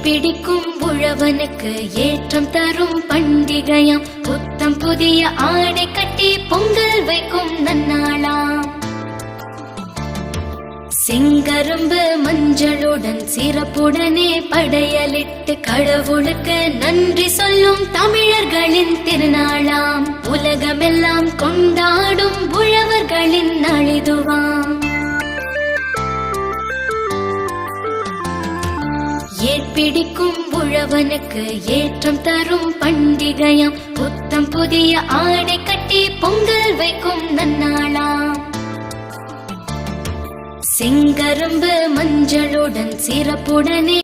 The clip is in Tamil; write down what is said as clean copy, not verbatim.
ஏற்பிடிக்கும் உழவனுக்கு ஏற்றம் தரும் பண்டிகையாம். புத்தம் புதிய ஆடை கட்டி பொங்கல் வைக்கும் நன்னாளாம். செங்கரும்பு மஞ்சளுடன் சிறப்புடனே படையலிட்டு கடவுளுக்கு நன்றி சொல்லும் தமிழர்களின் திருநாளாம். உலகமெல்லாம் கொண்டாடும் உழவர்களின் நாளிதுவாம். ஏற்பிடிக்கும் உழவனுக்கு ஏற்றம் தரும் பண்டிகையாம். புத்தம் புதிய ஆடை கட்டி பொங்கல் வைக்கும் நன்னாளாம். செங்கரும்பு மஞ்சளுடன் சிறப்புடனே